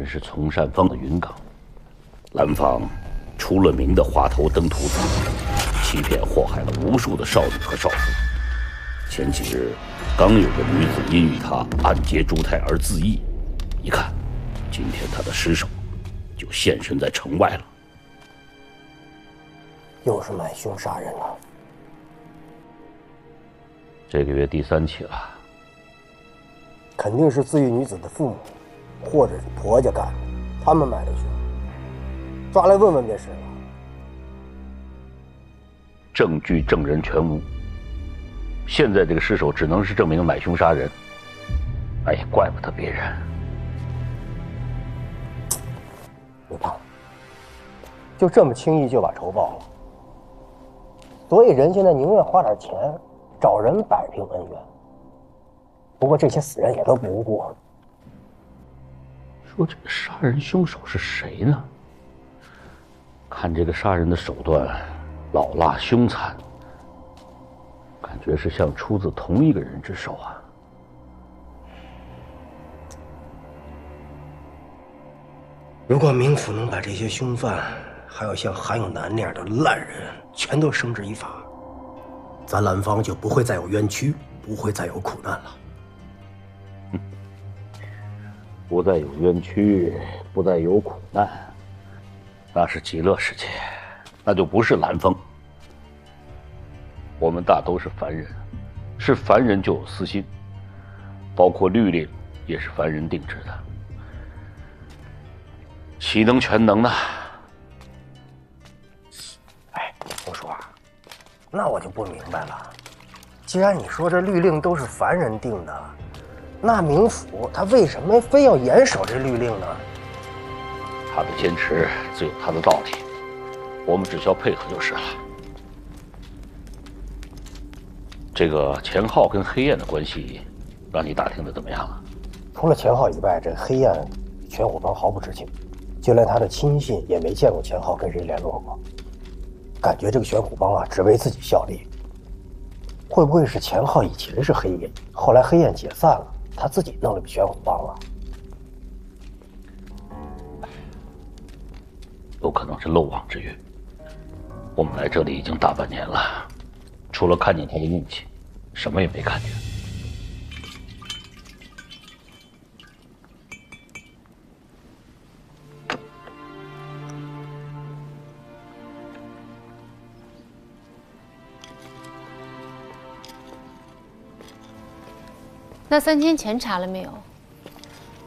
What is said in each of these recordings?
是从善坊的云岗。蓝方出了名的花头登徒子，欺骗祸害了无数的少女和少妇。前几日，刚有个女子因与他暗结珠胎而自缢，一看，今天他的尸首就现身在城外了。又是买凶杀人了。这个月第3起了。肯定是自缢女子的父母，或者是婆家干的，他们买的凶，抓来问问便是了。证据证人全无，现在这个尸首只能是证明买凶杀人。哎呀，怪不得别人。你看，就这么轻易就把仇报了，所以人现在宁愿花点钱找人摆平恩怨。不过这些死人也都不无辜。说这个杀人凶手是谁呢？看这个杀人的手段老辣凶残，感觉是像出自同一个人之手啊。如果冥府能把这些凶犯，还有像韩永南那样的烂人，全都绳之以法，咱蓝方就不会再有冤屈，不会再有苦难了。不再有冤屈，不再有苦难，那是极乐世界，那就不是蓝风。我们大都是凡人，是凡人就有私心，包括律令也是凡人定制的，岂能全能呢？哎，我说啊，那我就不明白了。既然你说这律令都是凡人定的，那冥府他为什么非要严守这律令呢？他的坚持自有他的道理，我们只需要配合就是了。这个钱浩跟黑燕的关系，让你打听的怎么样了？除了钱浩以外，这黑燕全虎帮毫不知情，就连他的亲信也没见过钱浩跟谁联络过。感觉这个玄虎帮啊，只为自己效力。会不会是钱浩以前是黑燕，后来黑燕解散了，他自己弄了个玄虎帮了？有可能是漏网之鱼。我们来这里已经大半年了，除了看见他的运气，什么也没看见。那3天前查了没有？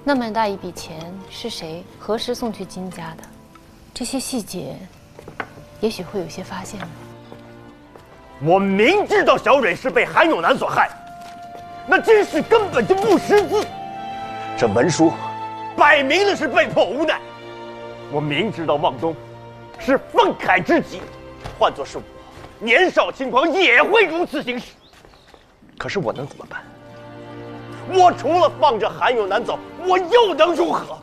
那么大一笔钱是谁、何时送去金家的？这些细节，也许会有些发现了。我明知道小蕊是被韩永南所害，那真是根本就不识字。这文书，摆明了是被迫无奈。我明知道望东是愤慨之极，换作是我，年少轻狂也会如此行事。可是我能怎么办？我除了放着韩永南走，我又能如何？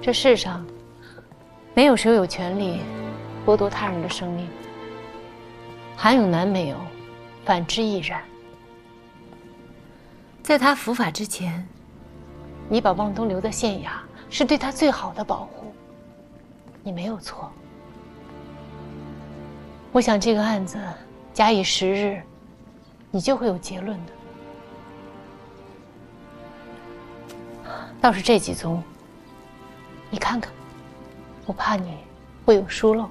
这世上，没有谁有权利剥夺他人的生命。韩永南没有，反之亦然。在他伏法之前，你把望东留在县衙，是对他最好的保护。你没有错。我想这个案子假以时日，你就会有结论的。倒是这几宗，你看看，我怕你会有疏漏。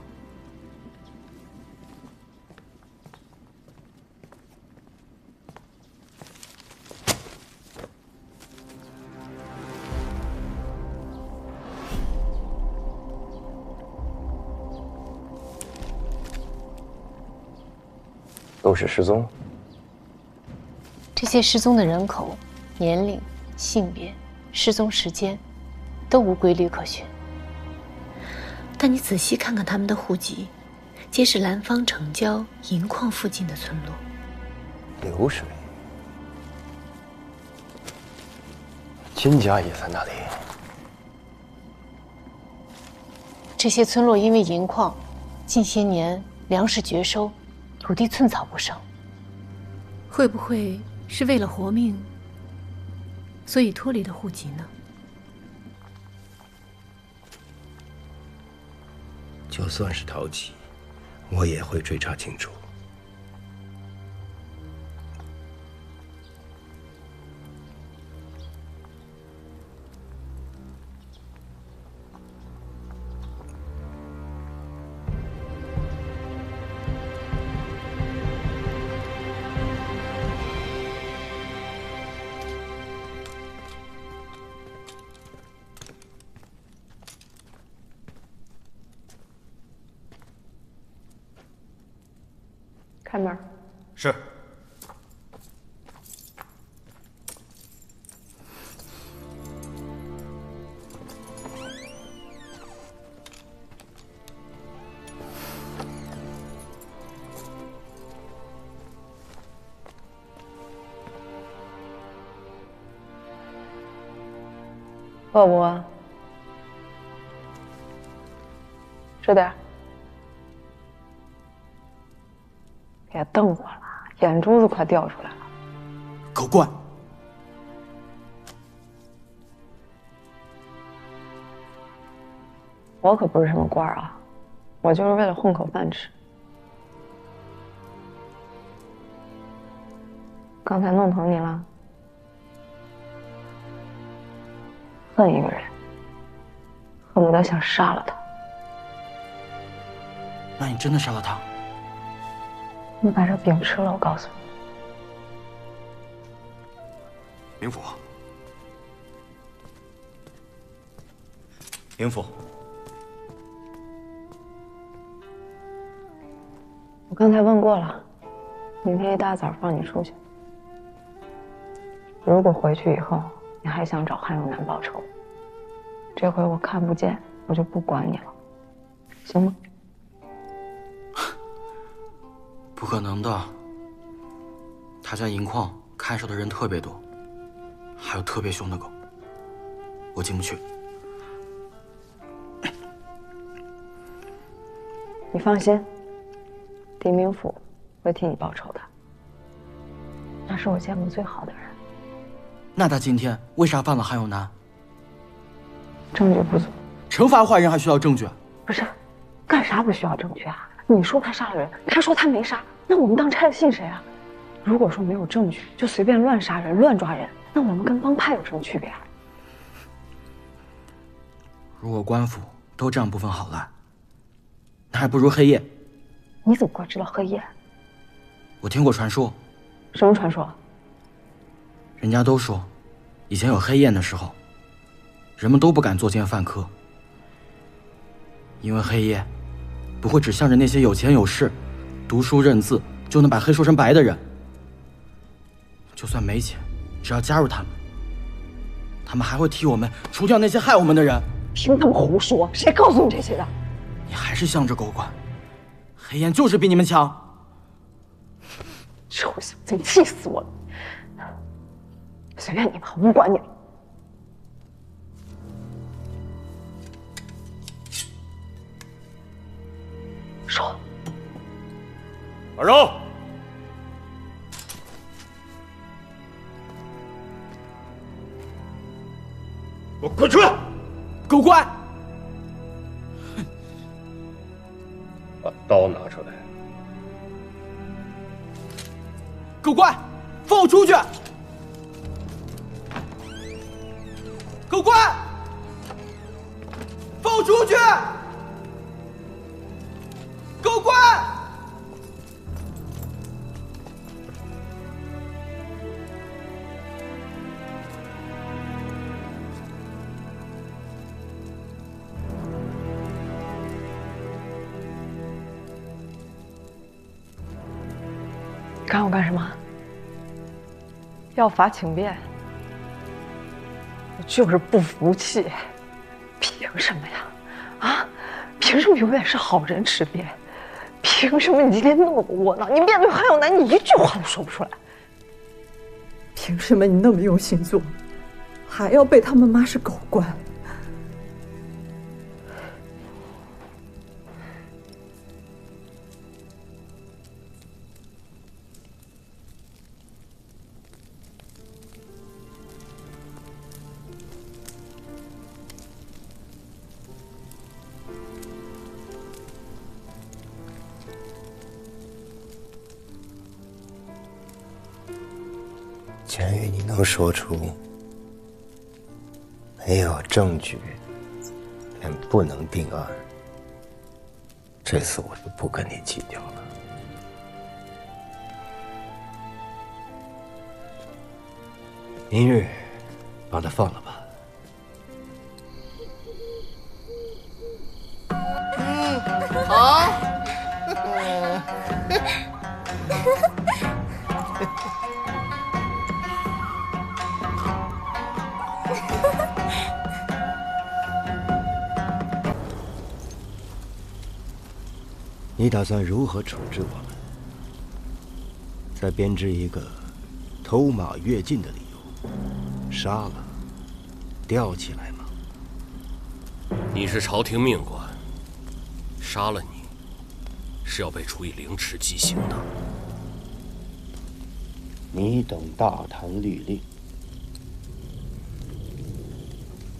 都是失踪。这些失踪的人口、年龄、性别、失踪时间，都无规律可循。但你仔细看看他们的户籍，皆是兰芳城郊银矿附近的村落。流水，金家也在那里。这些村落因为银矿，近些年粮食绝收，土地寸草不生。会不会是为了活命，所以脱离了户籍呢？就算是逃籍，我也会追查清楚。开门。是。饿不饿？吃点。别瞪我了，眼珠子快掉出来了。狗官，我可不是什么官啊，我就是为了混口饭吃。刚才弄疼你了？恨一个人，恨不得想杀了他。那你真的杀了他？你把这饼吃了，我告诉你。明府，明府，我刚才问过了，明天一大早放你出去。如果回去以后你还想找韩永南报仇，这回我看不见，我就不管你了，行吗？不可能的，他家银矿看守的人特别多，还有特别凶的狗，我进不去。你放心，狄明府会替你报仇的。那是我见过最好的人。那他今天为啥犯了韩永南？证据不足。惩罚坏人还需要证据？不是，干啥不需要证据啊？你说他杀了人，他说他没杀，那我们当差的信谁啊？如果说没有证据就随便乱杀人、乱抓人，那我们跟帮派有什么区别啊？如果官府都这样不分好赖，那还不如黑夜。你怎么会知道黑夜？我听过传说。什么传说？人家都说，以前有黑夜的时候，人们都不敢作奸犯科，因为黑夜不会只向着那些有钱有势、读书认字就能把黑说成白的人。就算没钱，只要加入他们，他们还会替我们除掉那些害我们的人。凭他们胡说，谁告诉你这些的？你还是向着狗官，黑燕就是比你们强。臭小子，你气死我了！随便你吧，我不管你了。说，二荣，给我滚出来！狗官，把刀拿出来。狗官，放我出去！狗官，放我出去！狗官！赶我干什么？要罚请便。我就是不服气，凭什么呀？啊，凭什么永远是好人吃便？凭什么你今天那么窝囊？你面对韩永南，你一句话都说不出来。凭什么你那么用心做，还要被他们骂是狗官？鉴于你能说出没有证据便不能定案，这次我就不跟你计较了。明日把他放了吧。好。你打算如何处置我们？再编织一个偷马越境的理由，杀了，吊起来吗？你是朝廷命官，杀了你，是要被处以凌迟极刑的。你懂大唐律令？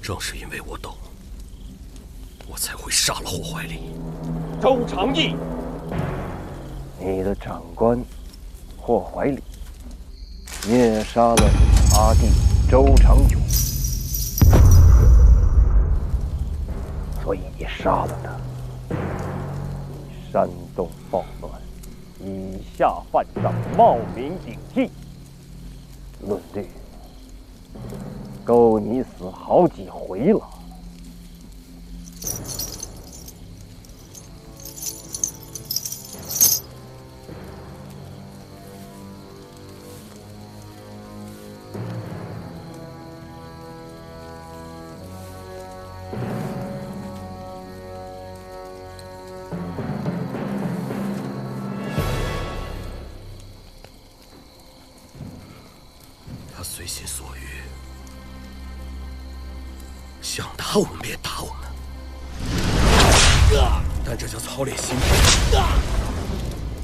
正是因为我懂，我才会杀了霍怀礼。周长义，你的长官霍怀礼虐杀了阿弟周长勇，所以你杀了他，煽动暴乱，以下犯上，冒名顶替。论律，够你死好几回了。他随心所欲，想打我们便打我们，但这叫操练心魄，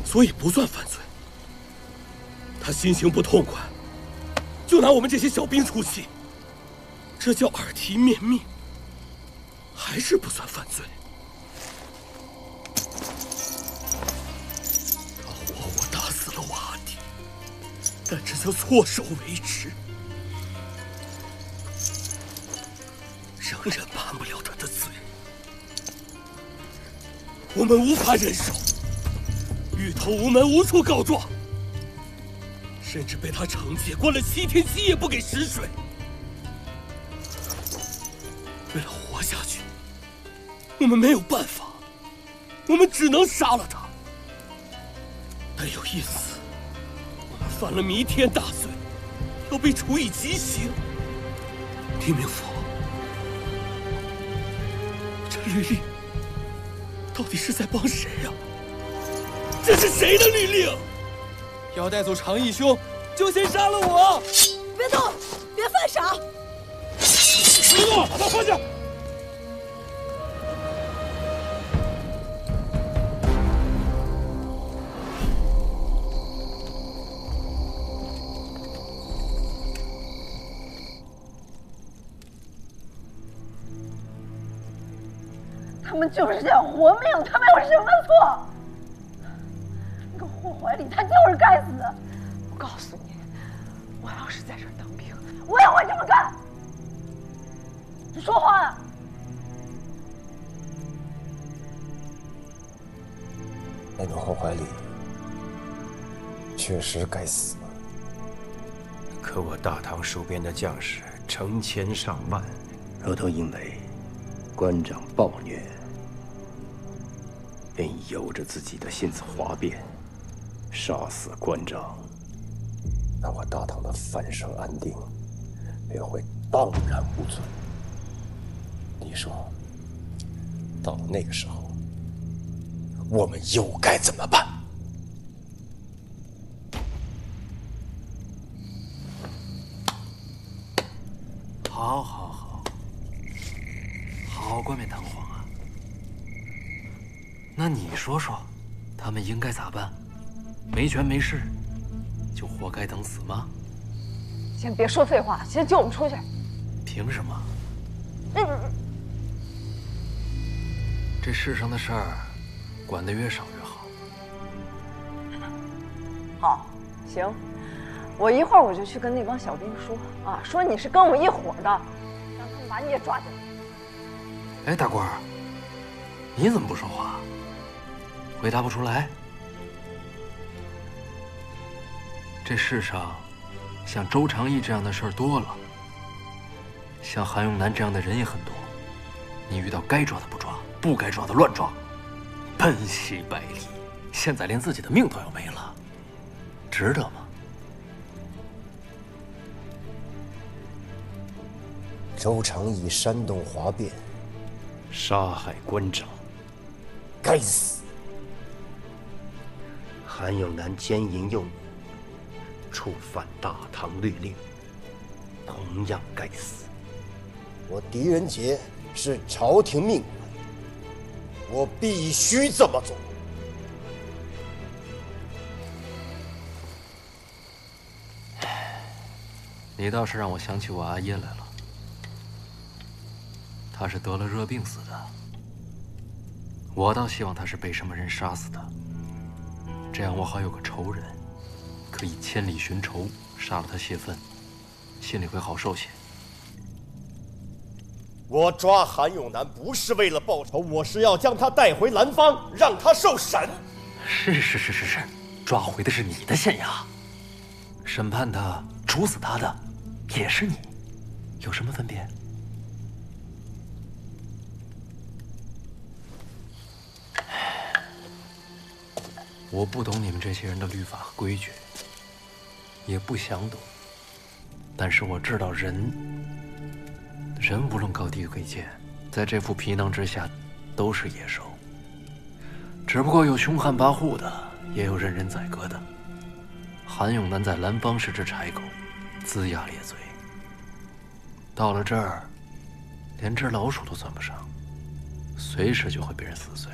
所以不算犯罪。他心情不痛快，就拿我们这些小兵出气，这叫耳提面命，还是不算犯罪。他活活打死了我阿弟，但这叫措手为之，仍然判不了他的罪。我们无法忍受，狱头无门，无处告状，甚至被他惩戒，关了7天7夜不给食水。为了活下去，我们没有办法，我们只能杀了他。但又因此，我们犯了弥天大罪，要被处以极刑。听明府，这律令到底是在帮谁呀？这是谁的律令？要带走常义兄，就先杀了我！别动，别犯傻！别动，把他放下！他们就是想活命，他们有什么错？那个霍怀礼他就是该死！我告诉你，我要是在这儿当兵，我也会这么干。你说话呀！那个霍怀礼确实该死，可我大唐戍边的将士成千上万，若都因为官长暴虐，便由着自己的性子哗变，杀死官长，那我大唐的繁盛安定便会荡然无存。你说，到了那个时候，我们又该怎么办？好，好冠冕堂皇啊！那你说说，他们应该咋办？没权没势，就活该等死吗？先别说废话，先救我们出去。凭什么？这世上的事儿，管得越少越好。好，行，我一会儿我就去跟那帮小兵说啊，说你是跟我们一伙的，让他们把你也抓进来。哎，大官儿，你怎么不说话？回答不出来？这世上，像周长义这样的事儿多了，像韩永南这样的人也很多。你遇到该抓的不抓，不该抓的乱抓，奔袭百里，现在连自己的命都要没了，值得吗？周长义煽动哗变，杀害关长，该死！韩永南奸淫幼女，触犯大唐律令，同样该死。我狄仁杰是朝廷命官，我必须这么做。你倒是让我想起我阿爷来了。他是得了热病死的，我倒希望他是被什么人杀死的，这样我好有个仇人，可以千里寻仇，杀了他泄愤，心里会好受些。我抓韩永南不是为了报仇，我是要将他带回兰芳，让他受审。是，抓回的是你的县衙，审判他、处死他的也是你，有什么分别？我不懂你们这些人的律法和规矩，也不想懂。但是我知道人无论高低贵贱，在这副皮囊之下都是野兽。只不过有凶悍跋扈的，也有任人宰割的。韩永南在兰芳是只豺狗，龇牙咧嘴。到了这儿，连只老鼠都算不上，随时就会被人撕碎。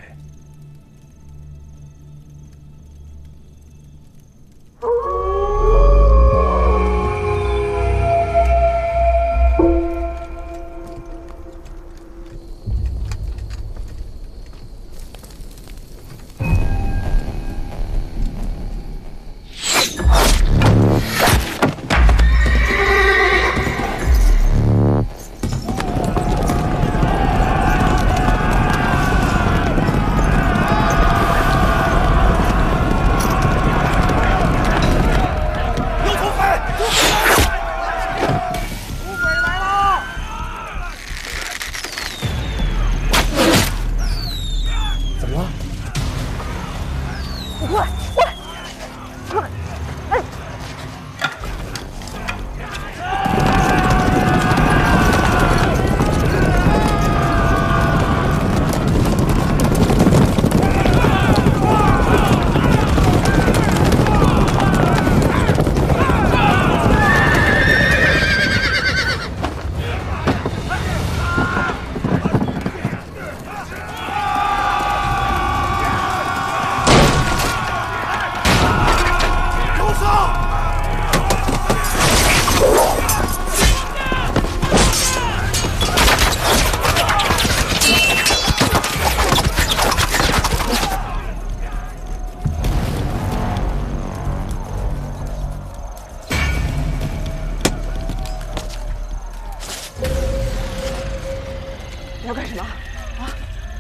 你要干什么？啊！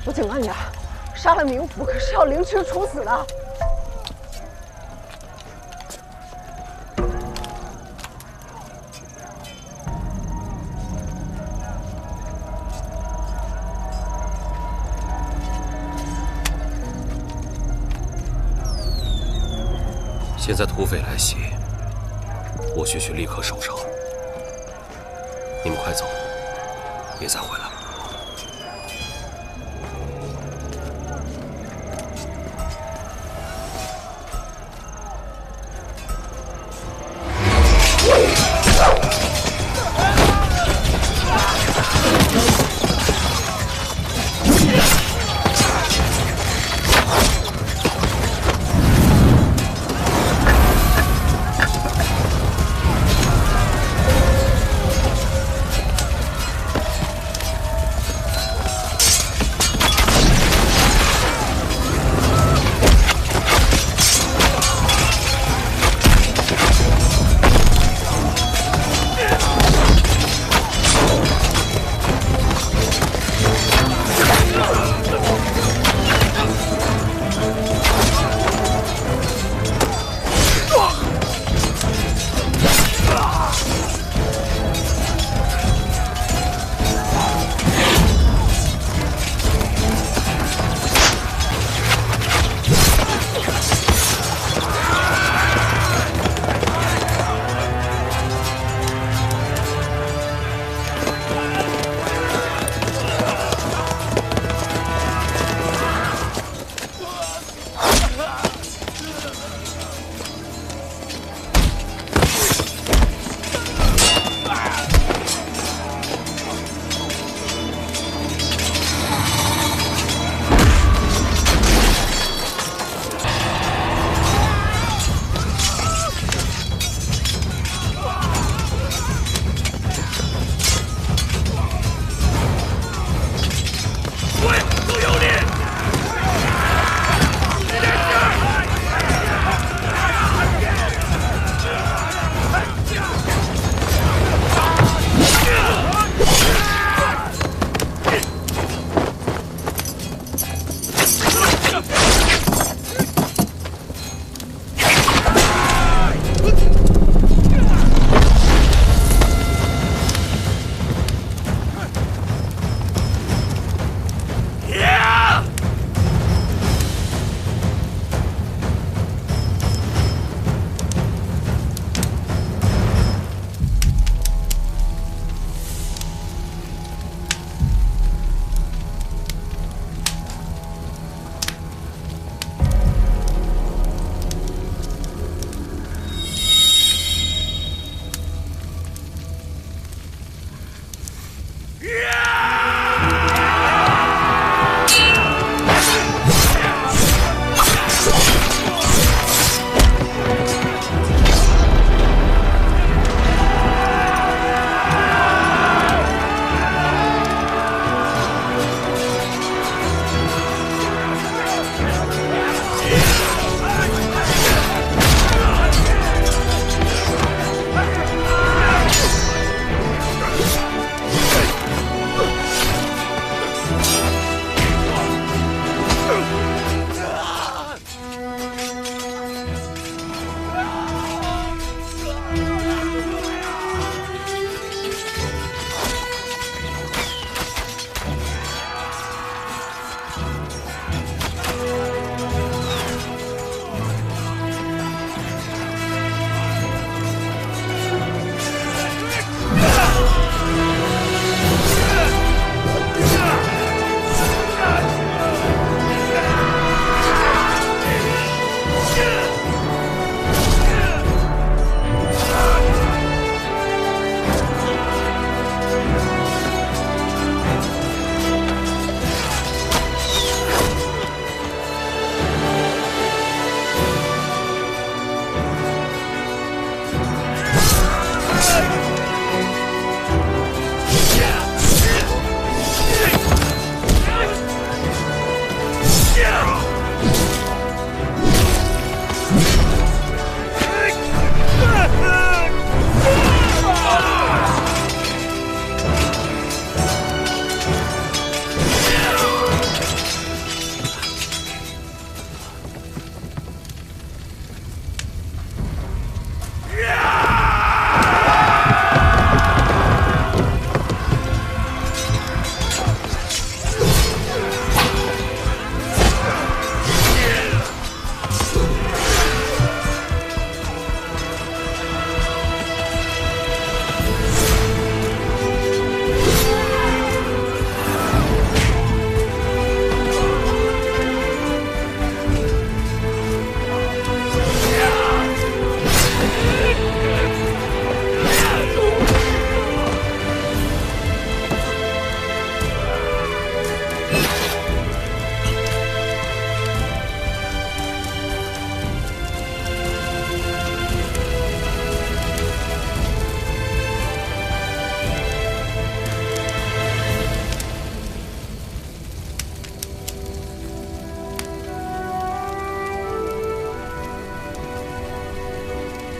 我警告你啊，杀了冥府可是要凌迟处死的。现在土匪来袭，我需立刻收手。你们快走，别再回来了。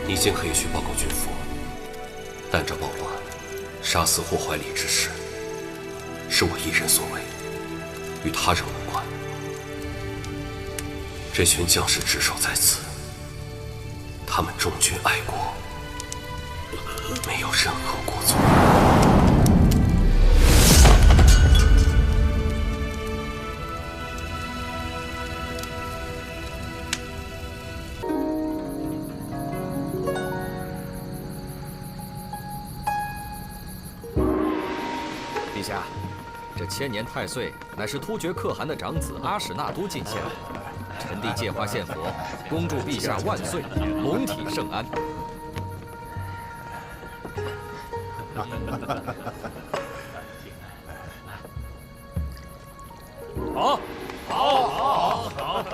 你先可以去报告军府，但这暴乱、杀死霍怀里之事，是我一人所为，与他人无关。这群将士职守在此，他们忠君爱国，没有任何过错。陛下，这千年太岁乃是突厥可汗的长子阿史那都进献，臣弟借花献佛，恭祝陛下万岁，龙体圣安。好，好，好，好。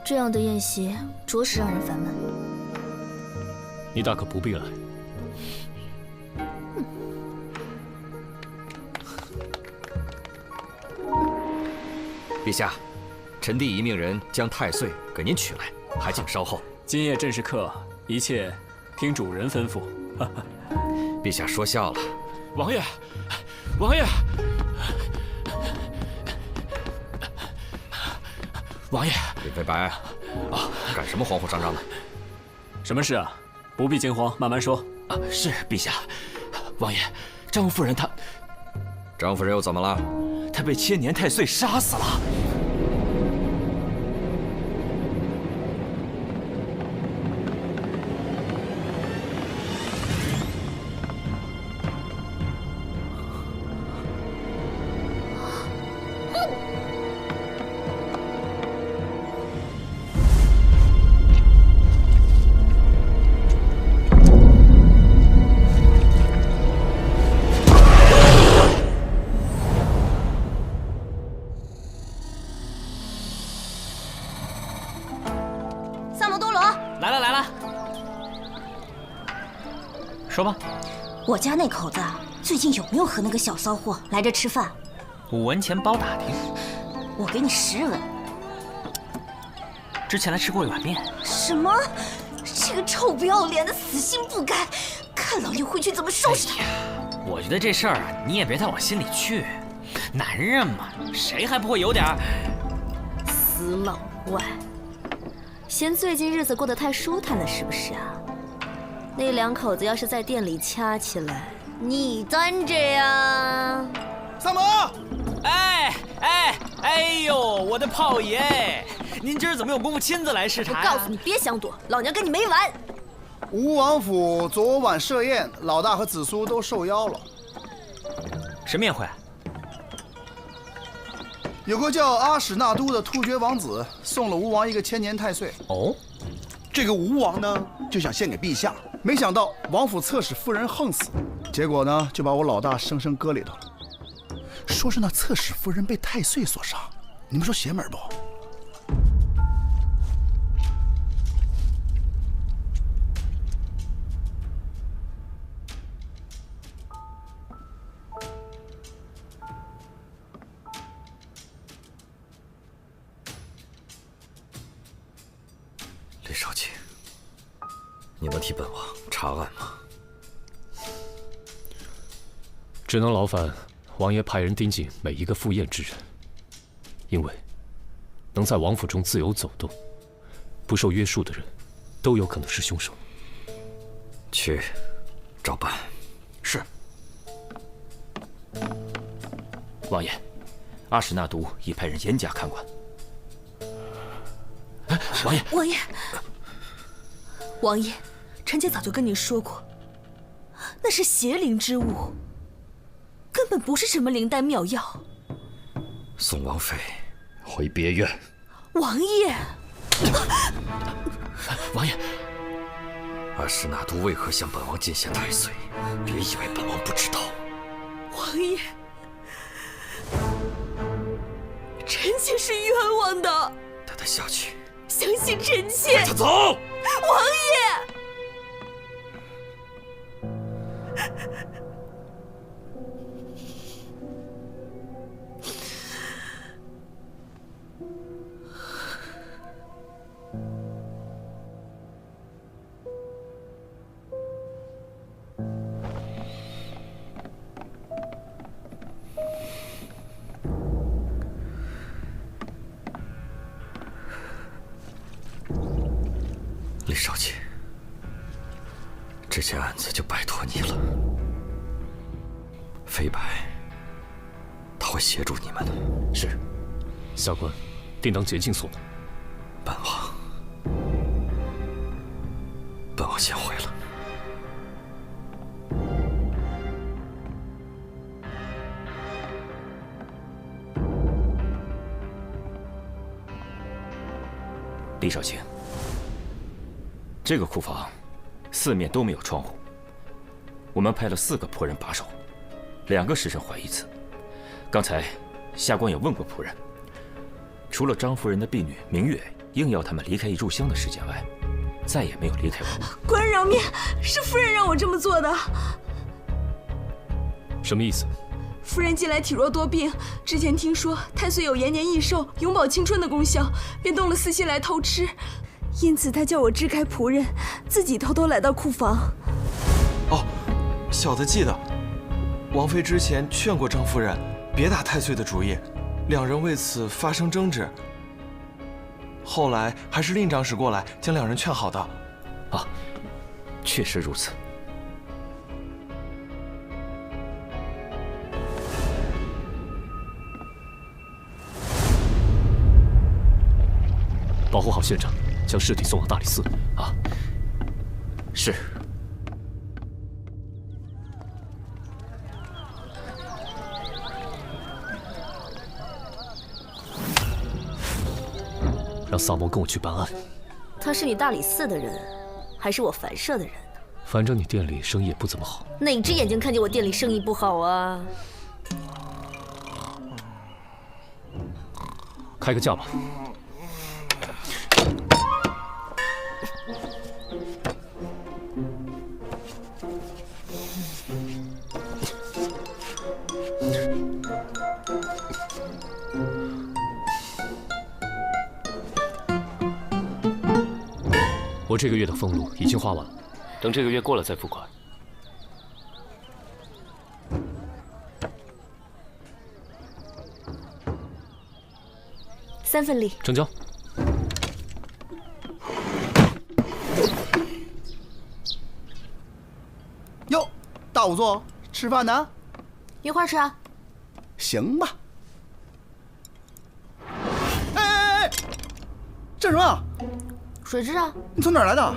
这样的宴席着实让人烦闷。你大可不必来。陛下，臣弟已命人将太岁给您取来，还请稍后。今夜正是客，一切听主人吩咐。陛下说笑了。王爷，王爷，王爷，李飞白，啊，干什么慌慌张张的？什么事啊？不必惊慌，慢慢说。啊，是陛下。王爷，张夫人她……张夫人又怎么了？她被千年太岁杀死了。来了来了，说吧。我家那口子最近有没有和那个小骚货来这吃饭5文钱包打听。我给你10文。之前来吃过一碗面。什么？这个臭不要脸的，死心不改！看老爷回去怎么收拾他！我觉得这事儿啊，你也别太往心里去。男人嘛，谁还不会有点死老外，嫌最近日子过得太舒坦了是不是啊？那2口子要是在店里掐起来，你端着呀！三毛，哎呦，我的炮爷，您今儿怎么有功夫亲自来视察？我告诉你，别想躲，老娘跟你没完！吴王府昨晚设宴，老大和子苏都受邀了。什么宴会？有个叫阿史那都的突厥王子送了吴王一个千年太岁。哦，这个吴王呢就想献给陛下，没想到王府侧室夫人横死，结果呢就把我老大生生搁里头了。说是那侧室夫人被太岁所杀，你们说邪门不？李少卿，你能替本王查案吗？只能劳烦王爷派人盯紧每一个赴宴之人，因为能在王府中自由走动、不受约束的人，都有可能是凶手。去，照办。是。王爷，阿史那都已派人严加看管。王爷，王爷，臣妾早就跟你说过，那是邪灵之物，根本不是什么灵丹妙药。送王妃回别院。王爷，王爷，阿史那都为何向本王进献太岁？别以为本王不知道。王爷，臣妾是冤枉的。带他下去。相信臣妾。带他走。王爷。李少卿，这件案子就拜托你了。飞白，他会协助你们的。是，下官定当竭尽所能。本王先回了。李少卿，这个库房四面都没有窗户，我们派了4个仆人把守，2个时辰换一次。刚才下官也问过仆人，除了张夫人的婢女明月硬要他们离开一炷香的时间外，再也没有离开过。官人饶命，是夫人让我这么做的。什么意思？夫人近来体弱多病，之前听说太岁有延年益寿、永葆青春的功效，便动了私心来偷吃，因此他叫我支开仆人，自己偷偷来到库房。哦，小的记得，王妃之前劝过张夫人别打太岁的主意，2人为此发生争执。后来还是令长史过来将2人劝好的。啊，确实如此。保护好现场，将尸体送往大理寺。啊，是。让萨摩跟我去办案。他是你大理寺的人，还是我凡社的人？反正你店里生意也不怎么好。哪只眼睛看见我店里生意不好啊？开个价吧。我这个月的俸禄已经花完了，等这个月过了再付款。3份礼，成交。哟，大仵作，吃饭呢？一块儿吃啊。行吧。哎，这什么？水蛭啊。你从哪儿来的？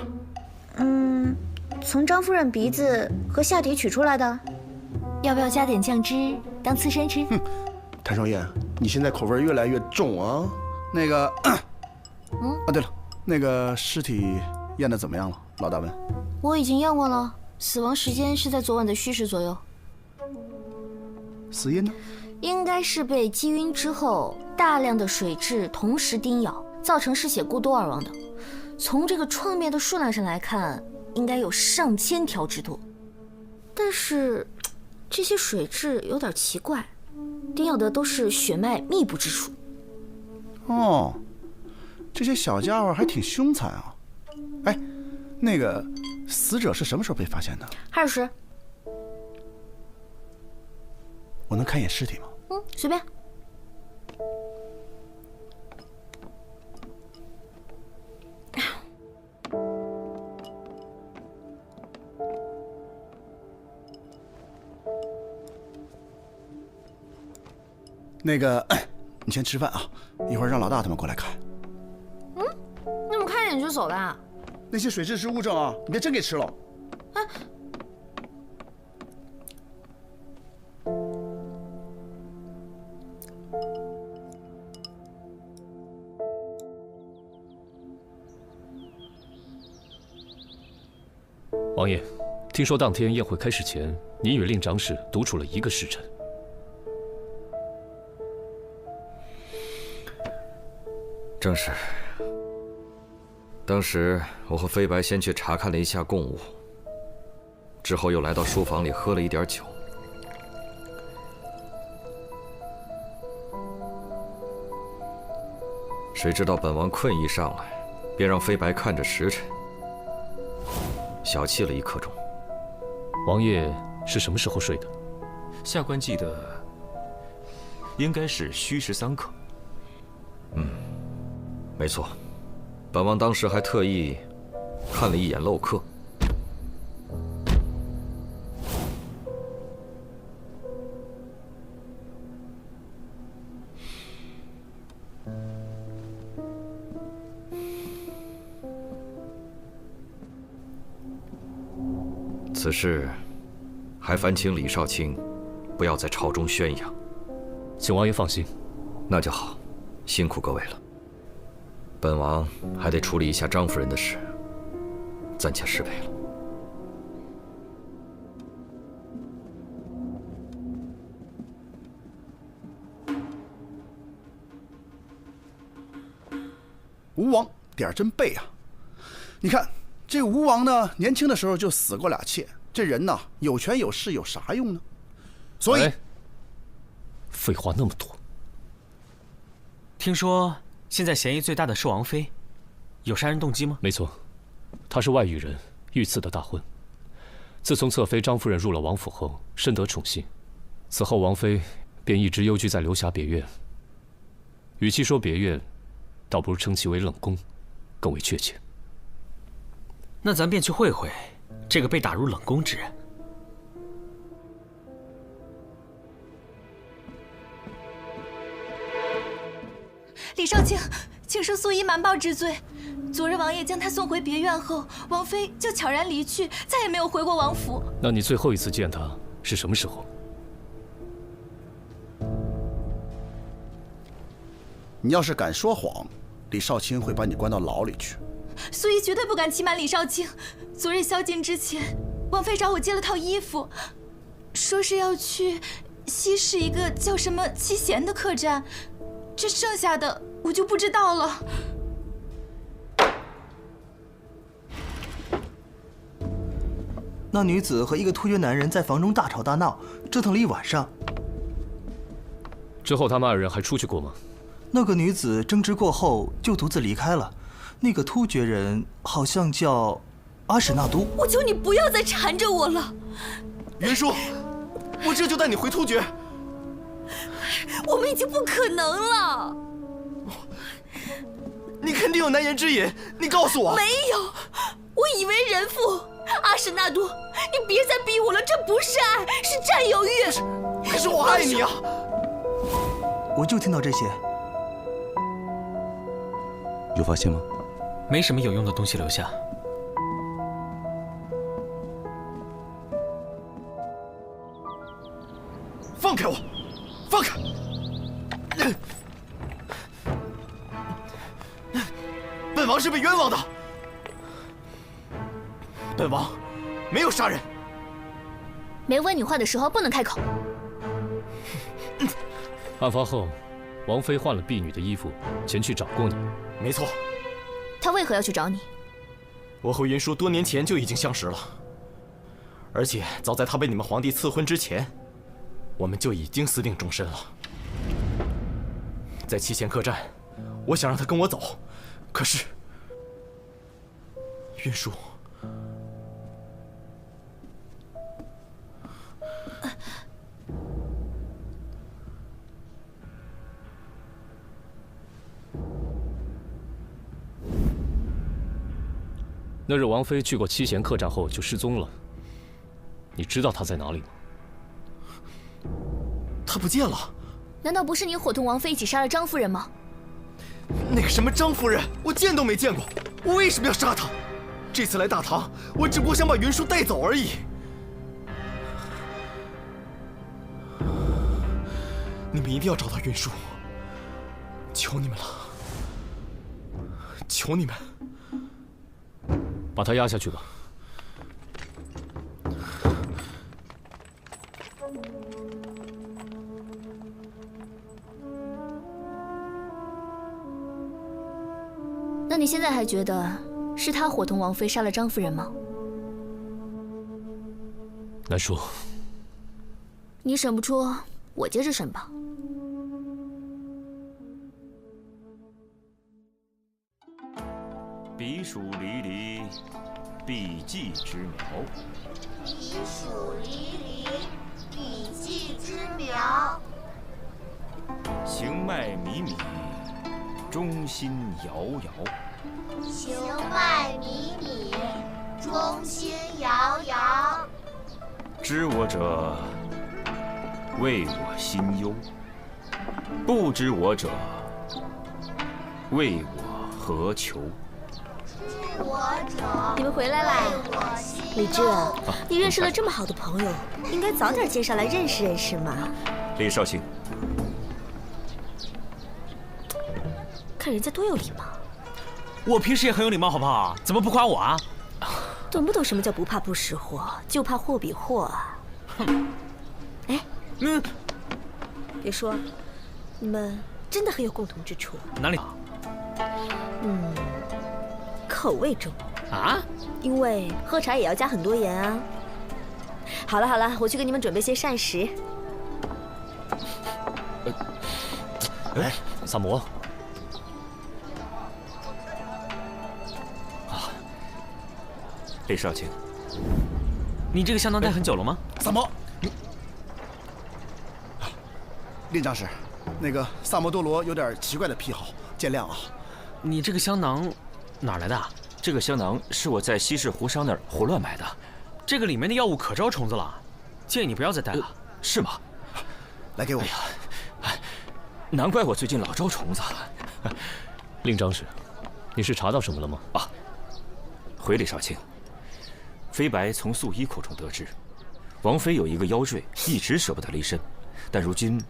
从张夫人鼻子和下体取出来的。要不要加点酱汁当刺身吃？谭少爷，你现在口味越来越重啊。那个，对了，那个尸体验的怎么样了？老大问。我已经验过了，死亡时间是在昨晚的戌时左右。死因呢？应该是被击晕之后，大量的水蛭同时叮咬，造成失血过多而亡的。从这个创面的数量上来看，应该有上千条之多。但是，这些水蛭有点奇怪，叮咬的都是血脉密布之处。哦，这些小家伙还挺凶残啊！哎，那个死者是什么时候被发现的？2时。我能看一眼尸体吗？随便。那个，你先吃饭啊，一会儿让老大他们过来看。你怎么看一眼就走了？那些水蛭是物证啊，你别真给吃了。王爷，听说当天宴会开始前，您与令长史独处了1个时辰。正是。当时我和飞白先去查看了一下贡物，之后又来到书房里喝了一点酒。谁知道本王困意上来，便让飞白看着时辰，小憩了1刻钟。王爷是什么时候睡的？下官记得应该是戌时3刻。没错，本王当时还特意看了一眼漏刻。此事还烦请李少卿不要在朝中宣扬。请王爷放心。那就好，辛苦各位了。本王还得处理一下张夫人的事，暂且失陪了。吴王点儿真背啊！你看这吴王呢，年轻的时候就死过2妾，这人呐有权有势有啥用呢？所以，废话那么多。听说现在嫌疑最大的是王妃，有杀人动机吗？没错，她是外域人，遇刺的大婚。自从侧妃张夫人入了王府后，深得宠幸，此后王妃便一直幽居在流霞别院。与其说别院，倒不如称其为冷宫，更为确切。那咱便去会会这个被打入冷宫之人。李少卿，请恕素衣瞒报之罪。昨日王爷将她送回别院后，王妃就悄然离去，再也没有回过王府。那你最后一次见她是什么时候？你要是敢说谎，李少卿会把你关到牢里去。素衣绝对不敢欺瞒李少卿。昨日宵禁之前，王妃找我借了套衣服，说是要去西市一个叫什么七贤的客栈，这剩下的我就不知道了。那女子和一个突厥男人在房中大吵大闹，折腾了1晚上。之后他们2人还出去过吗？那个女子争执过后就独自离开了，那个突厥人好像叫阿史那都。我求你不要再缠着我了。袁叔，我这就带你回突厥。我们已经不可能了。你肯定有难言之隐，你告诉我。没有，我已为人父。阿史那都，你别再逼我了，这不是爱，是占有欲。可是我爱你啊！我就听到这些。有发现吗？没什么有用的东西留下。放开我！放开！本王是被冤枉的。本王没有杀人。没问你话的时候不能开口。案发后，王妃换了婢女的衣服前去找过你。没错。她为何要去找你？我和云舒多年前就已经相识了，而且早在她被你们皇帝赐婚之前，我们就已经私定终身了。在七贤客栈，我想让她跟我走，可是云舒。那日王妃去过七贤客栈后就失踪了，你知道她在哪里吗？她不见了。难道不是你伙同王妃一起杀了张夫人吗？那个什么张夫人，我见都没见过，我为什么要杀她？这次来大唐，我只不过想把云舒带走而已。你们一定要找到云舒，求你们了，求你们。把他压下去吧。那你现在还觉得是他伙同王妃杀了张夫人吗？难说。你审不出，我接着审吧。彼黍离离，必稷之苗。彼黍离离，必稷之苗。行迈靡靡，忠心摇摇。行迈靡靡，忠心摇摇。知我者，为我心忧；不知我者，为我何求？你们回来啦！李治，你认识了这么好的朋友，应该早点介绍来认识认识嘛。李少卿，看人家多有礼貌。我平时也很有礼貌，好不好？怎么不夸我啊？懂不懂什么叫不怕不识货，就怕货比货啊？哼！哎，别说，你们真的很有共同之处。哪里？口味重啊，因为喝茶也要加很多盐啊。好了好了，我去给你们准备些膳食。哎，萨摩。李少卿，你这个香囊戴很久了吗？萨摩，令长史，那个萨摩多罗有点奇怪的癖好，见谅啊。你这个香囊哪来的？这个香囊是我在西市胡商那儿胡乱买的。这个里面的药物可招虫子了，建议你不要再带了。是吗？来给我。哎呀，难怪我最近老招虫子。令长史，你是查到什么了吗？啊，回李少卿，飞白从素衣口中得知，王妃有一个腰坠，一直舍不得离身，但如今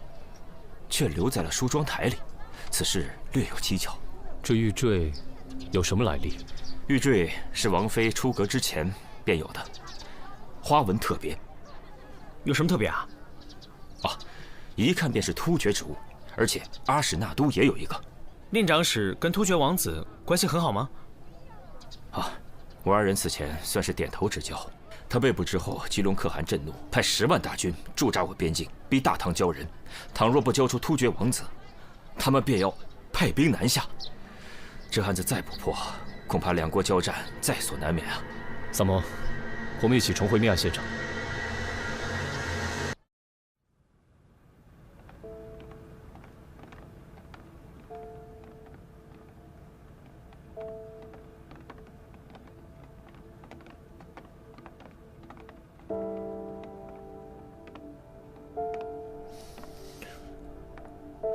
却留在了梳妆台里。此事略有蹊跷。这玉坠有什么来历？玉坠是王妃出阁之前便有的，花纹特别。有什么特别啊？啊，一看便是突厥之物，而且阿史那都也有一个。令长史跟突厥王子关系很好吗？啊，我二人此前算是点头之交。他被捕之后，吉隆可汗震怒，派10万大军驻扎我边境，逼大唐交人。倘若不交出突厥王子，他们便要派兵南下。这案子再不破，恐怕两国交战在所难免啊！萨摩，我们一起重回命案现场。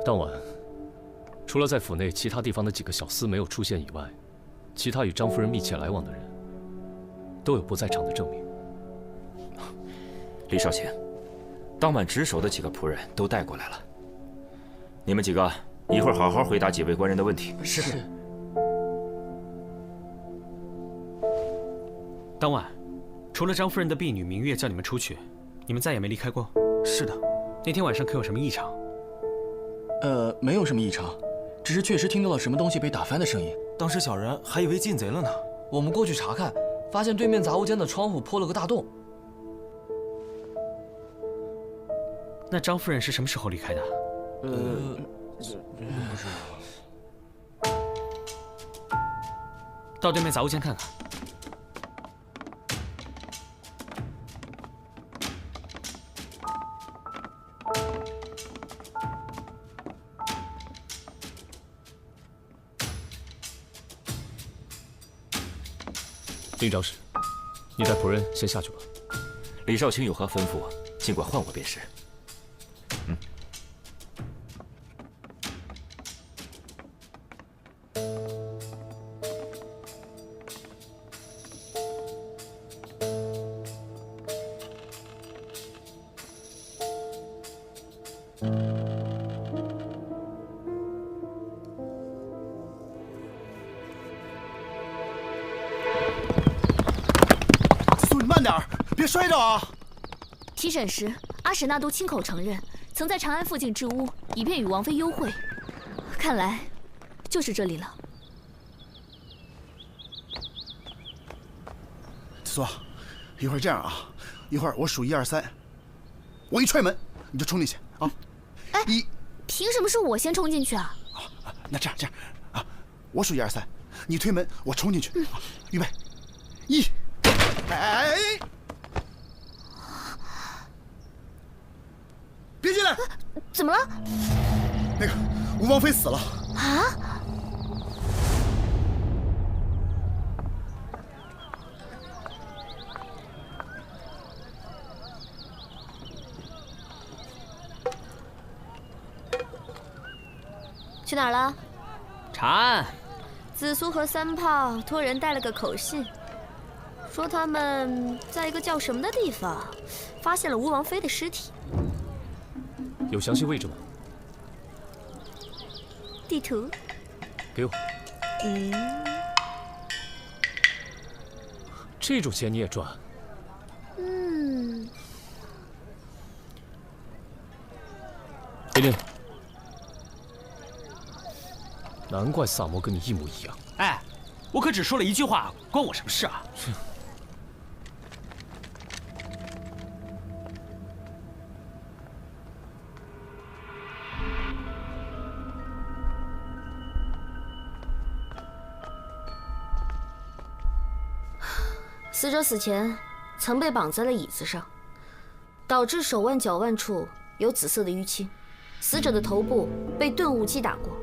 当晚，除了在府内其他地方的几个小厮没有出现以外，其他与张夫人密切来往的人，都有不在场的证明。李少卿，当晚值守的几个仆人都带过来了。你们几个一会儿好好回答几位官人的问题。是。当晚，除了张夫人的婢女明月叫你们出去，你们再也没离开过。是的。那天晚上可有什么异常？没有什么异常，只是确实听到了什么东西被打翻的声音。当时小人还以为进贼了呢。我们过去查看，发现对面杂物间的窗户破了个大洞。那张夫人是什么时候离开的？不知道。到对面杂物间看看。令长史，你带仆人先下去吧。李少卿有何吩咐，尽管唤我便是。别摔着啊！提审时，阿史那都亲口承认，曾在长安附近置屋，以便与王妃幽会。看来，就是这里了。子苏，一会儿这样啊，一会儿我数1、2、3，我一踹门，你就冲进去啊！凭什么是我先冲进去啊？那这样啊，我数1、2、3，你推门，我冲进去。预备，1，哎！别进来！怎么了？那个吴王妃死了啊！去哪儿了？长安。紫苏和三炮托人带了个口信，说他们在一个叫什么的地方发现了吴王妃的尸体。有详细位置吗？地图。给我。这种钱你也赚？琳琳，难怪萨摩跟你一模一样。哎，我可只说了一句话，关我什么事啊？死者死前曾被绑在了椅子上，导致手腕、脚腕处有紫色的淤青。死者的头部被钝物击打过，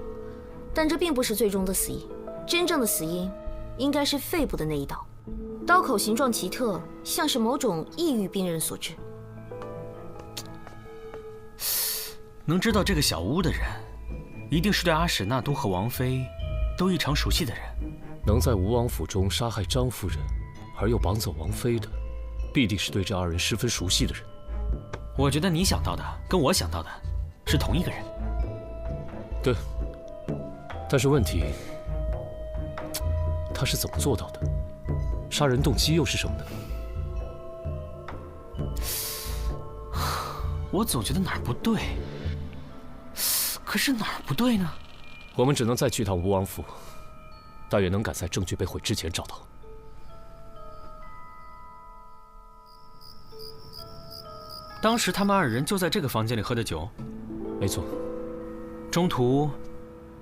但这并不是最终的死因。真正的死因应该是肺部的那一刀，刀口形状奇特，像是某种抑郁病人所致。能知道这个小屋的人，一定是对阿史那都和王妃都异常熟悉的人。能在吴王府中杀害张夫人，而又绑走王妃的，必定是对这2人十分熟悉的人。我觉得你想到的跟我想到的是同一个人。对，但是问题，他是怎么做到的？杀人动机又是什么呢？我总觉得哪儿不对，可是哪儿不对呢？我们只能再去趟吴王府，但愿能赶在证据被毁之前找到。当时他们2人就在这个房间里喝的酒。没错。中途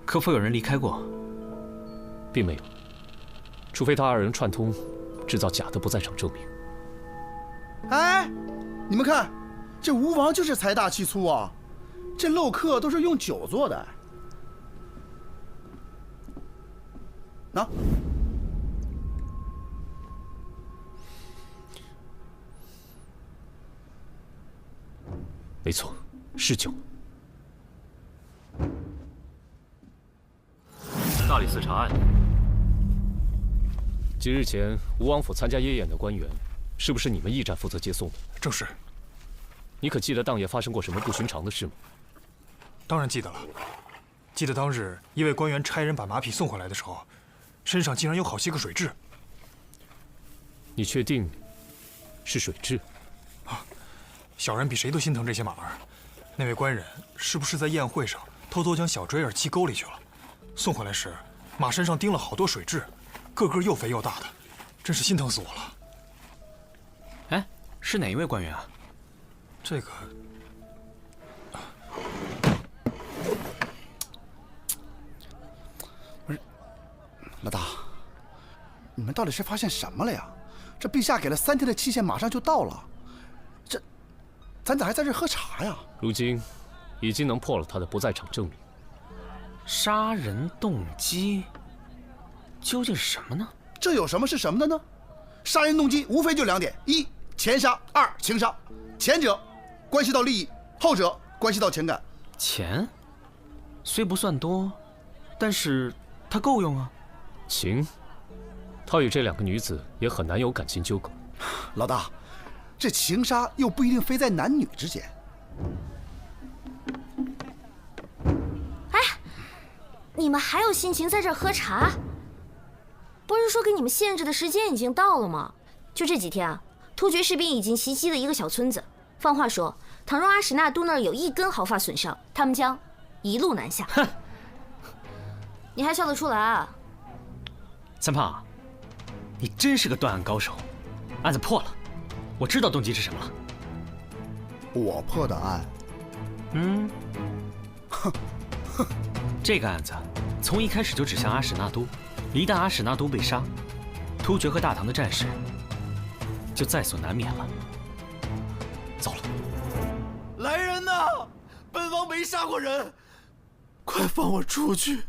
可否有人离开过？并没有，除非他二人串通，制造假的不在场证明。哎，你们看，这吴王就是财大气粗啊，这镂刻都是用酒做的。喏。没错，是酒。大理寺查案。几日前，吴王府参加夜宴的官员，是不是你们驿站负责接送的？正是。你可记得当夜发生过什么不寻常的事吗？当然记得了。记得当日一位官员差人把马匹送回来的时候，身上竟然有好些个水蛭。你确定是水蛭？啊，小人比谁都心疼这些马儿。那位官人是不是在宴会上偷偷将小坠儿弃沟里去了？送回来时，马身上叮了好多水蛭，个个又肥又大的，真是心疼死我了。哎，是哪一位官员啊？这个，不是，老大，你们到底是发现什么了呀？这陛下给了3天的期限，马上就到了，咱咋还在这喝茶呀？如今，已经能破了他的不在场证明。杀人动机究竟是什么呢？这有什么是什么的呢？杀人动机无非就2点：一，钱杀；二，情杀。前者关系到利益，后者关系到情感。钱虽不算多，但是它够用啊。情，他与这2个女子也很难有感情纠葛。老大，这情杀又不一定非在男女之间。哎，你们还有心情在这儿喝茶？不是说给你们限制的时间已经到了吗？就这几天啊，突厥士兵已经袭击了一个小村子。放话说，倘若阿史那都那儿有1根毫发损伤，他们将一路南下。哼，你还笑得出来啊？三胖，你真是个断案高手。案子破了，我知道动机是什么了。我破的案？这个案子从一开始就指向阿史那都。一旦阿史那都被杀，突厥和大唐的战事就在所难免了。糟了！来人呐！本王没杀过人，快放我出去！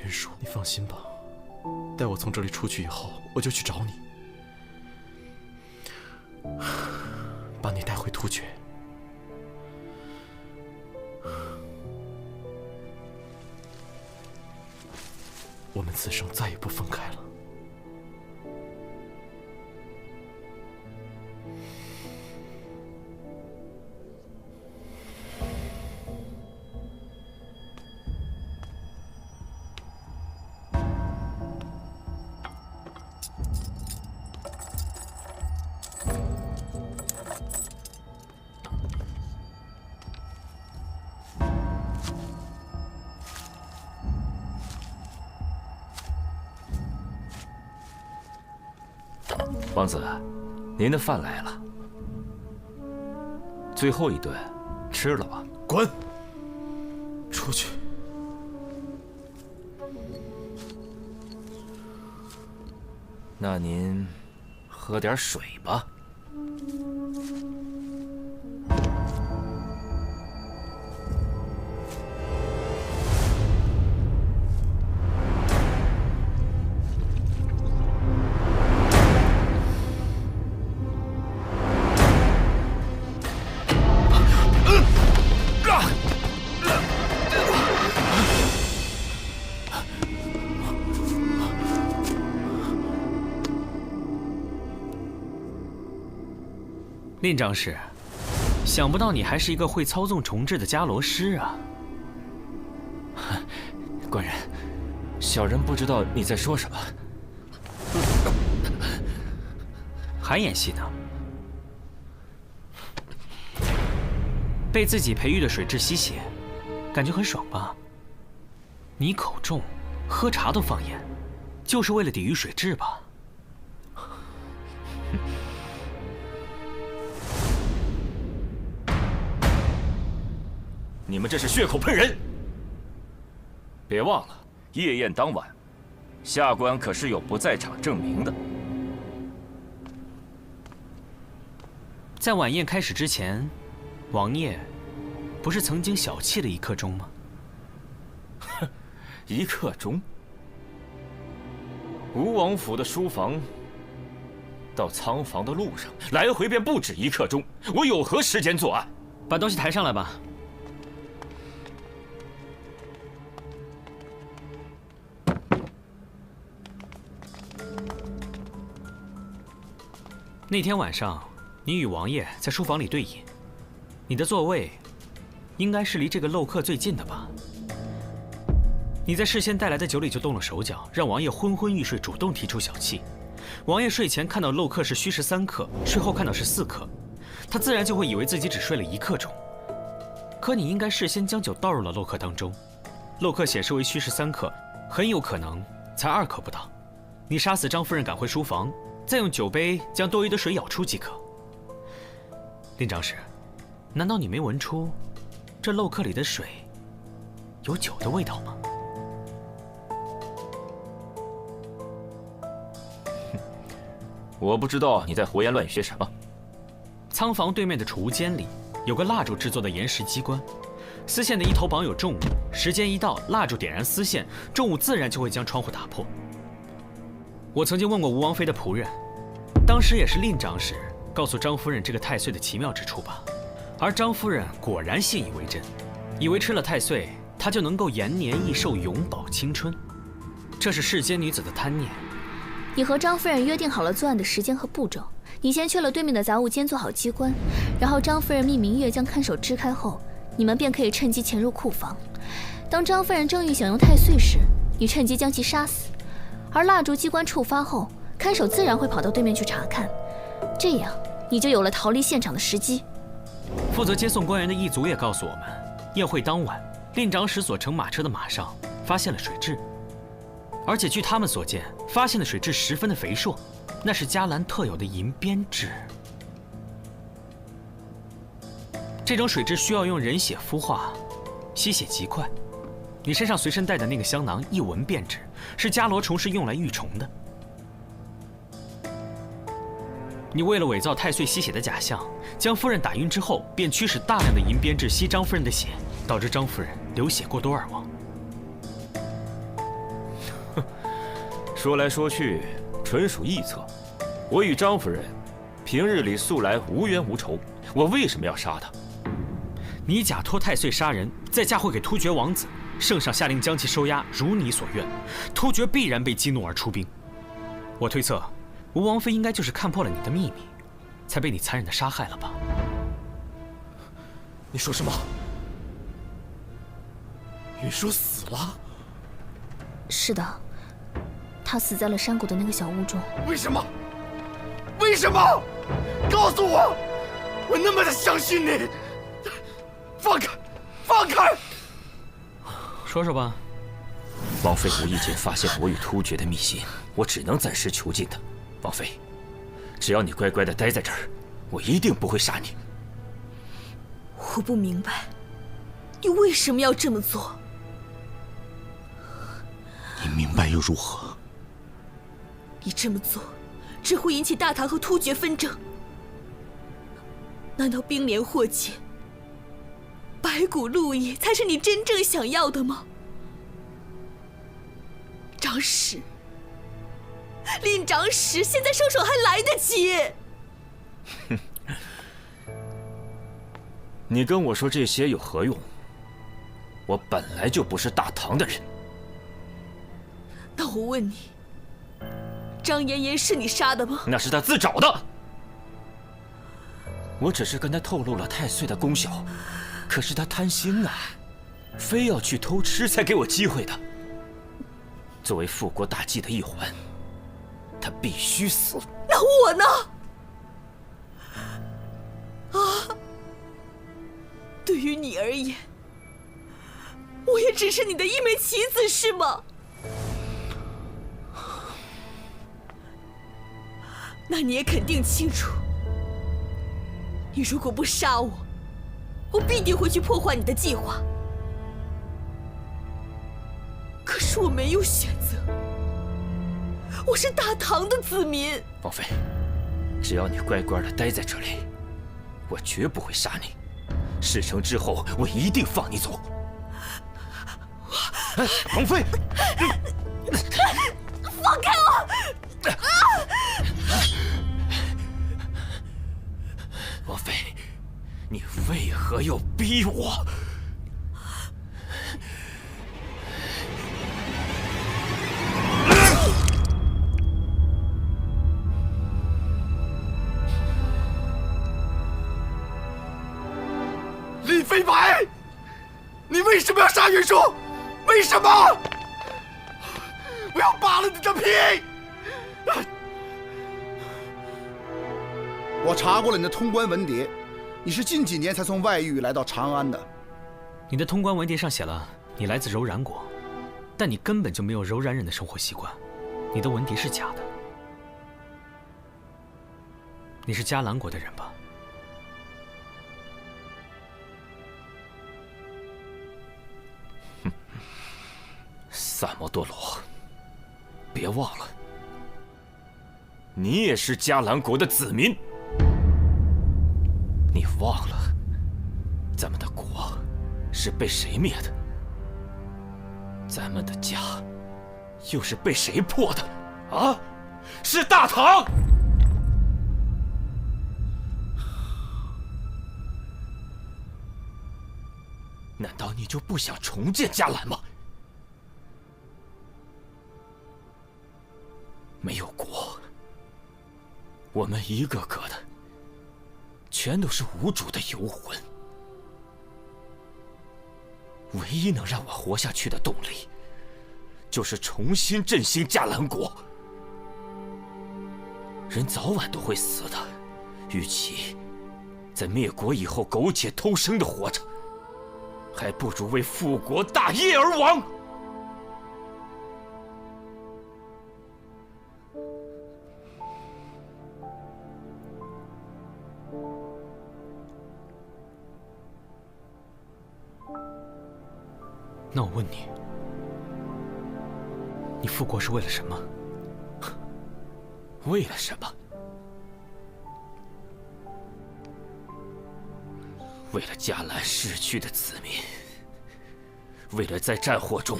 云舒，你放心吧，待我从这里出去以后，我就去找你，把你带回突厥。我们此生再也不分开了。王子，您的饭来了。最后一顿，吃了吧。滚！出去！那您喝点水吧。令长史，想不到你还是一个会操纵重置的伽罗师啊！官人，小人不知道你在说什么。还演戏呢？被自己培育的水蛭吸血，感觉很爽吧？你口重，喝茶都放盐，就是为了抵御水蛭吧？你们这是血口喷人！别忘了，夜宴当晚，下官可是有不在场证明的。在晚宴开始之前，王爷不是曾经小憩了1刻钟吗？1刻钟？吴王府的书房到仓房的路上，来回便不止1刻钟，我有何时间作案？把东西抬上来吧。那天晚上，你与王爷在书房里对饮，你的座位应该是离这个漏客最近的吧？你在事先带来的酒里就动了手脚，让王爷昏昏欲睡，主动提出小憩。王爷睡前看到漏客是虚时3刻，睡后看到是4刻，他自然就会以为自己只睡了1刻钟。可你应该事先将酒倒入了漏客当中，漏客显示为虚时3刻，很有可能才2刻不到。你杀死张夫人，赶回书房，再用酒杯将多余的水舀出即可。令长史，难道你没闻出这漏客里的水有酒的味道吗？我不知道你在胡言乱语些什么。仓房对面的储物间里有个蜡烛制作的岩石机关，丝线的一头绑有重物，时间一到，蜡烛点燃丝线，重物自然就会将窗户打破。我曾经问过吴王妃的仆人，当时也是令长史告诉张夫人这个太岁的奇妙之处吧，而张夫人果然信以为真，以为吃了太岁，她就能够延年益寿，永葆青春。这是世间女子的贪念。你和张夫人约定好了作案的时间和步骤，你先去了对面的杂物间做好机关，然后张夫人命明月将看守支开后，你们便可以趁机潜入库房。当张夫人正欲享用太岁时，你趁机将其杀死，而蜡烛机关触发后，看守自然会跑到对面去查看，这样你就有了逃离现场的时机。负责接送官员的一族也告诉我们，宴会当晚，令长史所乘马车的马上发现了水蛭，而且据他们所见，发现的水蛭十分的肥硕，那是迦兰特有的银鞭蛭。这种水蛭需要用人血孵化，吸血极快。你身上随身带的那个香囊，一闻便知是伽罗虫是用来育虫的。你为了伪造太岁吸血的假象，将夫人打晕之后，便驱使大量的银鞭蛭吸张夫人的血，导致张夫人流血过多而亡。说来说去，纯属臆测。我与张夫人平日里素来无冤无仇，我为什么要杀她？你假托太岁杀人，再嫁祸给突厥王子，圣上下令将其收押，如你所愿，突厥必然被激怒而出兵。我推测，吴王妃应该就是看破了你的秘密，才被你残忍的杀害了吧？你说什么？云舒死了？是的，他死在了山谷的那个小屋中。为什么？为什么？告诉我！我那么的相信你！放开！放开！说说吧。王妃无意间发现我与突厥的密信，我只能暂时囚禁她。王妃，只要你乖乖的待在这儿，我一定不会杀你。我不明白，你为什么要这么做？你明白又如何？你这么做，只会引起大唐和突厥纷争。难道兵连祸结，白骨路易才是你真正想要的吗？长史，令长史，现在收手还来得及。你跟我说这些有何用？我本来就不是大唐的人。那我问你，张妍妍是你杀的吗？那是他自找的。我只是跟他透露了太岁的功效，可是他贪心啊，非要去偷吃才给我机会的。作为复国大计的一环，他必须死。那我呢？啊！对于你而言，我也只是你的一枚棋子，是吗？那你也肯定清楚，你如果不杀我，我必定会去破坏你的计划。可是我没有选择，我是大唐的子民。王妃，只要你乖乖的待在这里，我绝不会杀你。事成之后，我一定放你走。王妃，放开我！王妃，你为何要逼我？李飞白，你为什么要杀袁术？为什么？我要扒了你的皮！我查过了你的通关文牒，你是近几年才从外域来到长安的。你的通关文牒上写了你来自柔然国，但你根本就没有柔然人的生活习惯，你的文牒是假的。你是迦兰国的人吧？萨摩多罗，别忘了，你也是迦兰国的子民。你忘了，咱们的国是被谁灭的？咱们的家又是被谁破的？啊，是大唐！难道你就不想重建迦兰吗？没有国，我们一个个的全都是无主的游魂。唯一能让我活下去的动力，就是重新振兴迦兰国。人早晚都会死的，与其在灭国以后苟且偷生的活着，还不如为复国大业而亡。那我问你，你复国是为了什么？为了什么？为了迦兰逝去的子民，为了在战火中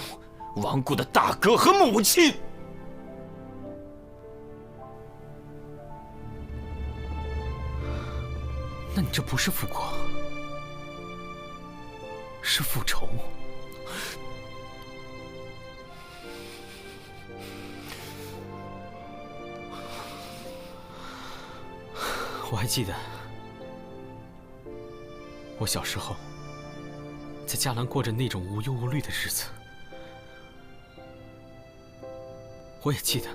亡故的大哥和母亲。那你这不是复国，是复仇。我还记得，我小时候在迦兰过着那种无忧无虑的日子。我也记得，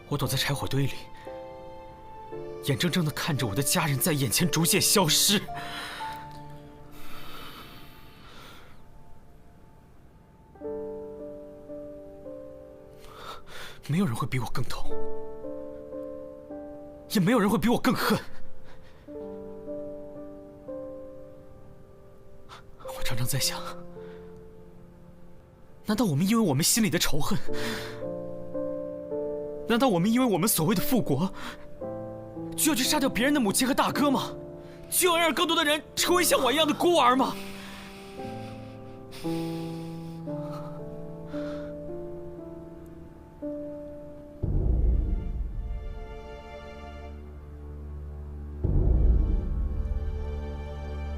我躲在柴火堆里，眼睁睁地看着我的家人在眼前逐渐消失。没有人会比我更痛，也没有人会比我更恨。我常常在想，难道我们因为我们心里的仇恨，难道我们因为我们所谓的复国，就要去杀掉别人的母亲和大哥吗？就要让更多的人成为像我一样的孤儿吗？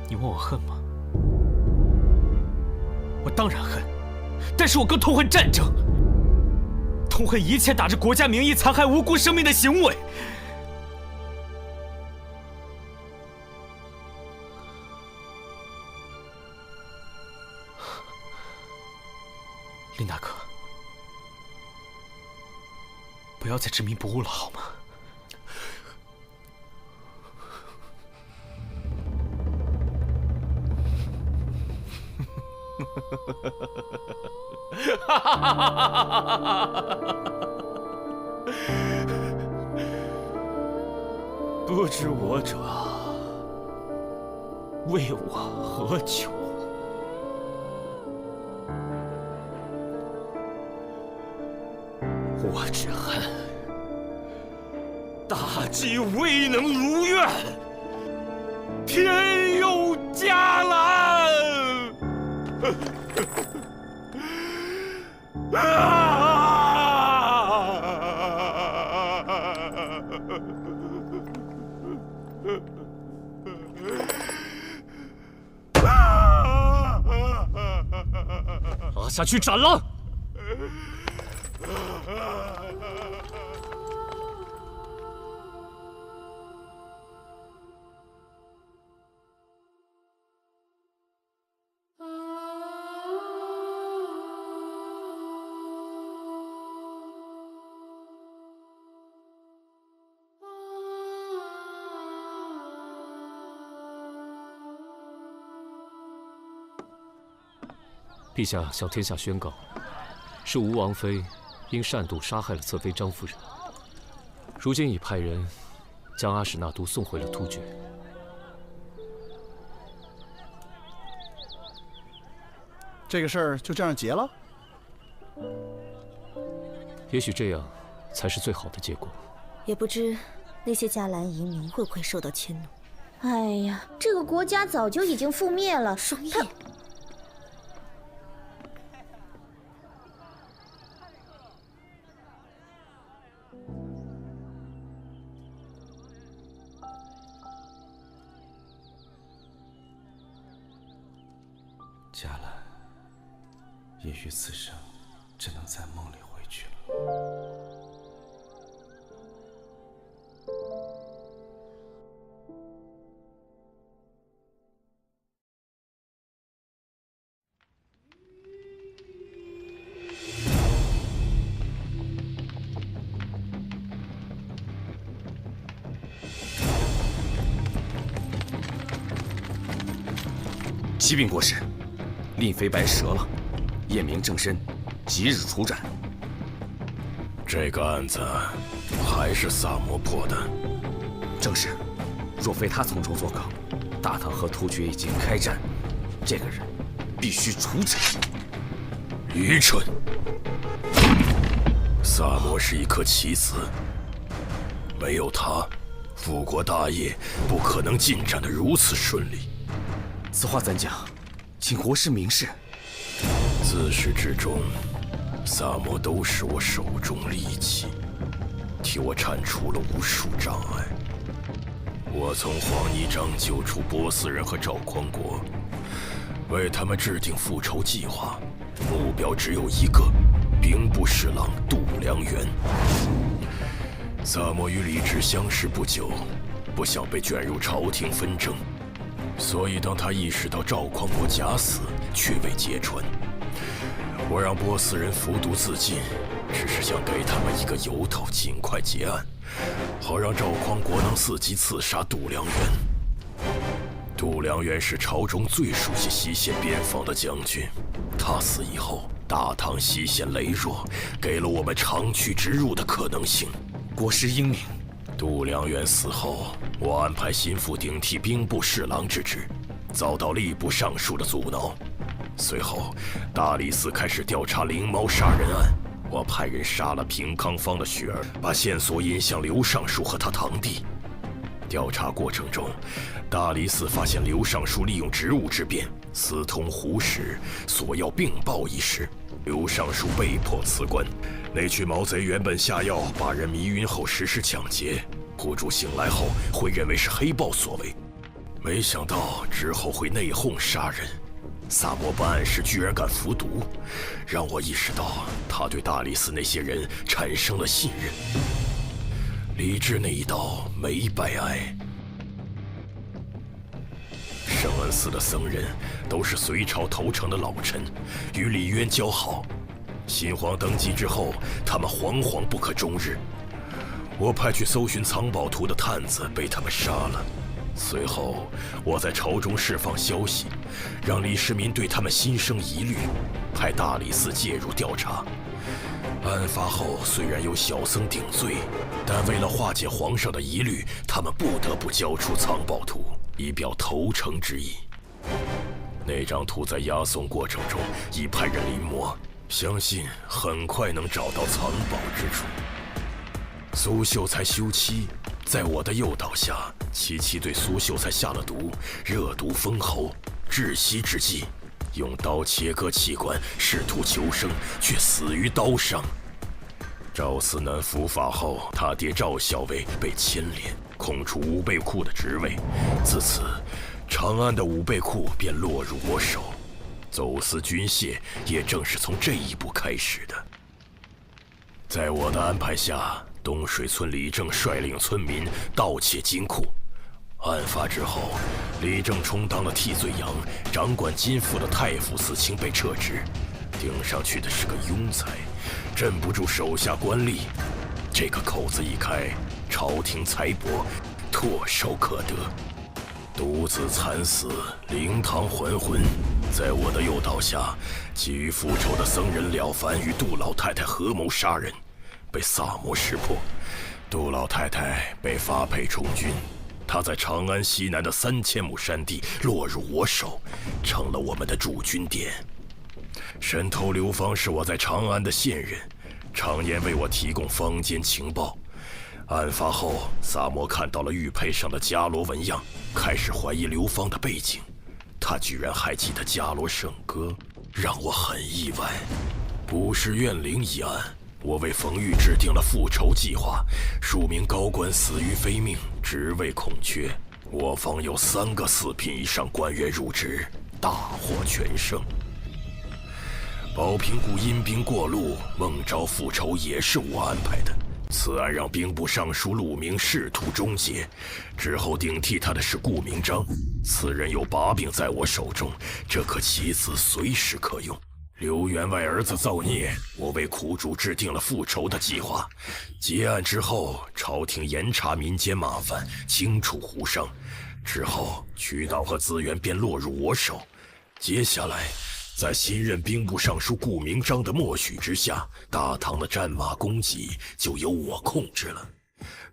你问我恨吗？我当然恨，但是我更痛恨战争，痛恨一切打着国家名义残害无辜生命的行为。林大哥，不要再执迷不悟了，好吗？不知我者为我何求？我只恨大计未能如愿，天佑嘉兰。拉下去斩了！陛下向天下宣告，是吴王妃因擅妒杀害了侧妃张夫人，如今已派人将阿史那都送回了突厥。这个事儿就这样结了？也许这样才是最好的结果。也不知那些迦兰移民会不会受到迁怒。哎呀，这个国家早就已经覆灭了。双叶。迦兰，也许此生只能在梦里回去了。启禀国师，令妃白折了，验明正身，即日处斩。这个案子还是萨摩破的。正是，若非他从中作梗，大唐和突厥已经开战，这个人必须处斩。愚蠢！萨摩是一颗棋子，没有他，复国大业不可能进展得如此顺利。此话怎讲？请国师明示。自始至终，萨摩都是我手中利器，替我铲除了无数障碍。我从黄泥章救出波斯人和赵匡国，为他们制定复仇计划，目标只有一个：兵部侍郎度良源。萨摩与李治相识不久，不想被卷入朝廷纷争。所以，当他意识到赵匡国假死，却未揭穿，我让波斯人服毒自尽，只是想给他们一个由头，尽快结案，好让赵匡国能伺机刺杀度良源。度良源是朝中最熟悉西线边防的将军，他死以后，大唐西线羸弱，给了我们长驱直入的可能性。国师英明。度良源死后，我安排心腹顶替兵部侍郎之职，遭到吏部尚书的阻挠。随后，大理寺开始调查灵猫杀人案，我派人杀了平康坊的雪儿，把线索引向刘尚书和他堂弟。调查过程中，大理寺发现刘尚书利用职务之便私通胡氏，索要并报一事。刘尚书被迫辞官。那群毛贼原本下药把人迷晕后实施抢劫，户主醒来后会认为是黑豹所为，没想到之后会内讧杀人。萨摩办案时居然敢服毒，让我意识到他对大理寺那些人产生了信任。李治那一刀没白挨。圣恩寺的僧人都是隋朝投诚的老臣，与李渊交好。新皇登基之后，他们惶惶不可终日。我派去搜寻藏宝图的探子被他们杀了，随后，我在朝中释放消息，让李世民对他们心生疑虑，派大理寺介入调查。案发后，虽然有小僧顶罪，但为了化解皇上的疑虑，他们不得不交出藏宝图，以表投诚之意。那张图在押送过程中已派人临摹，相信很快能找到藏宝之处。苏秀才休妻，在我的诱导下，琪琪对苏秀才下了毒，热毒封喉，窒息之际，用刀切割器官，试图求生，却死于刀伤。赵思南伏法后，他爹赵校尉被牵连，空出武备库的职位，自此，长安的武备库便落入我手。走私军械也正是从这一步开始的。在我的安排下，东水村李正率领村民盗窃金库。案发之后，李正充当了替罪羊，掌管金库的太傅司卿被撤职，顶上去的是个庸才，镇不住手下官吏。这个口子一开，朝廷财帛唾手可得。独子惨死，灵堂还魂。在我的诱导下，急于复仇的僧人了凡与杜老太太合谋杀人，被萨摩识破。杜老太太被发配充军，她在长安西南的3000亩山地落入我手，成了我们的驻军点。神头刘芳是我在长安的线人，常年为我提供坊间情报。案发后，萨摩看到了玉佩上的伽罗纹样，开始怀疑刘芳的背景。他居然还记得伽罗圣歌，让我很意外。不是怨灵一案，我为冯玉制定了复仇计划，数名高官死于非命，职位空缺。我方有3个4品以上官员入职，大获全胜。宝平谷阴兵过路，孟昭复仇也是我安排的。此案让兵部尚书陆明仕途终结，之后顶替他的是顾明章，此人有把柄在我手中，这颗棋子随时可用。刘员外儿子造孽，我为苦主制定了复仇的计划。结案之后，朝廷严查民间麻烦，清除胡商，之后渠道和资源便落入我手。接下来，在新任兵部尚书顾明章的默许之下，大唐的战马供给就由我控制了。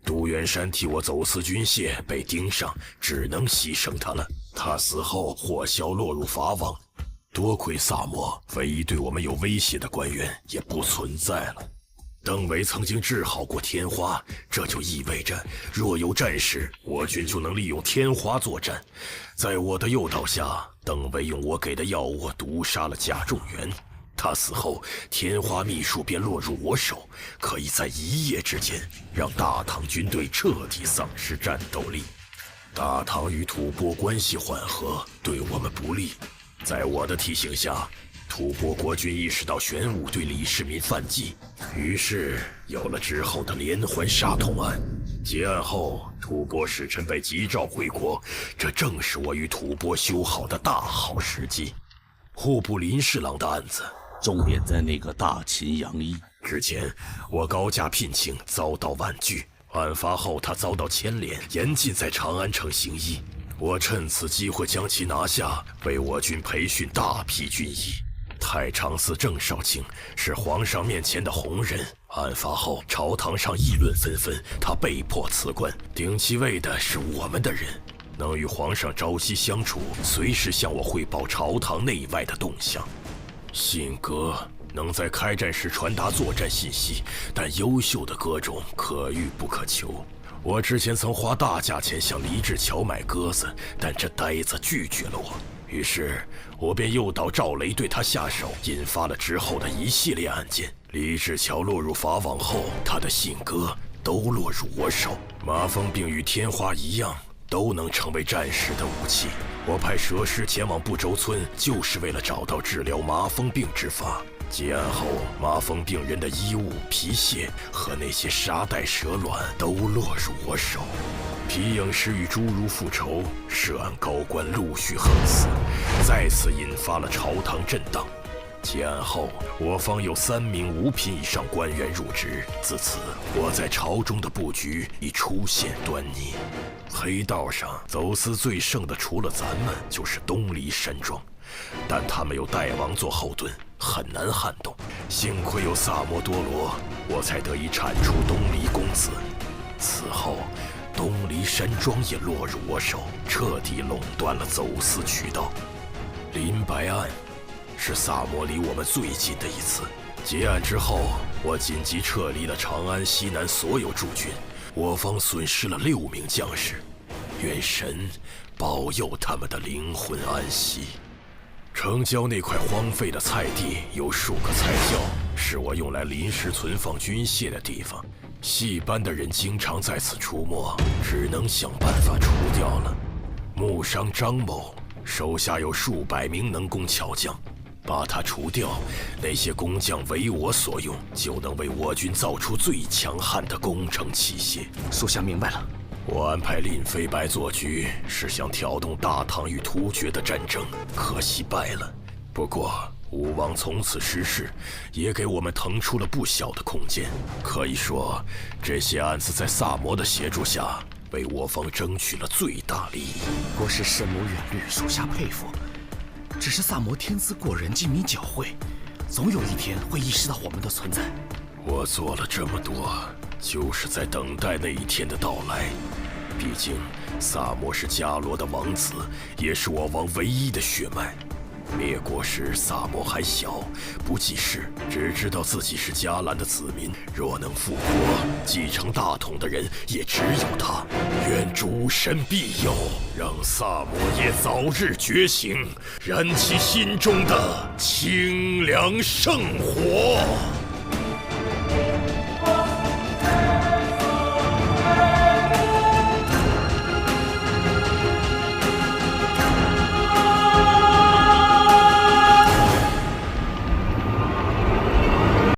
杜元山替我走私军械被盯上，只能牺牲他了。他死后，火枭落入法网。多亏萨摩，唯一对我们有威胁的官员也不存在了。邓维曾经治好过天花，这就意味着若有战事，我军就能利用天花作战。在我的诱导下，邓维用我给的药物毒杀了贾仲元。他死后，天花秘术便落入我手，可以在一夜之间让大唐军队彻底丧失战斗力。大唐与吐蕃关系缓和，对我们不利。在我的提醒下，吐蕃国君意识到玄武对李世民犯忌，于是有了之后的连环杀童案。结案后，吐蕃使臣被急召回国，这正是我与吐蕃修好的大好时机。户部林侍郎的案子，重点在那个大秦杨一。之前我高价聘请，遭到婉拒。案发后，他遭到牵连，严禁在长安城行医。我趁此机会将其拿下，为我军培训大批军医。太常寺郑少卿是皇上面前的红人，案发后朝堂上议论纷纷，他被迫辞官，顶其位的是我们的人，能与皇上朝夕相处，随时向我汇报朝堂内外的动向。信鸽能在开战时传达作战信息，但优秀的鸽种可遇不可求。我之前曾花大价钱向黎志桥买鸽子，但这呆子拒绝了我。于是我便诱导赵雷对他下手，引发了之后的一系列案件。黎志桥落入法网后，他的信鸽都落入我手。麻风病与天花一样，都能成为战时的武器。我派蛇师前往不周村，就是为了找到治疗麻风病之法。结案后，麻风病人的衣物、皮屑和那些沙袋蛇卵都落入我手。皮影师与侏儒复仇，涉案高官陆续横死，再次引发了朝堂震荡。结案后，我方有3名5品以上官员入职。自此，我在朝中的布局已出现端倪。黑道上走私最盛的，除了咱们，就是东篱山庄。但他们有代王做后盾，很难撼动。幸亏有萨摩多罗，我才得以铲除东篱公子。此后，东篱山庄也落入我手，彻底垄断了走私渠道。林白案是萨摩离我们最近的一次。结案之后，我紧急撤离了长安西南所有驻军，我方损失了6名将士。愿神保佑他们的灵魂安息。城郊那块荒废的菜地有数个菜窖，是我用来临时存放军械的地方。戏班的人经常在此出没，只能想办法除掉了。木商张某手下有数百名能工巧匠，把他除掉，那些工匠为我所用，就能为我军造出最强悍的工程器械。属下明白了。我安排令飞白做局，是想挑动大唐与突厥的战争，可惜败了。不过武王从此失势，也给我们腾出了不小的空间。可以说，这些案子在萨摩的协助下，为我方争取了最大利益。国师深谋远虑，属下佩服。只是萨摩天资过人，机敏狡慧，总有一天会意识到我们的存在。我做了这么多，就是在等待那一天的到来。毕竟，萨摩是伽罗的王子，也是我王唯一的血脉。灭国时，萨摩还小，不记事，只知道自己是伽蓝的子民。若能复国，继承大统的人也只有他。愿主神庇佑，让萨摩耶早日觉醒，燃起心中的清凉圣火。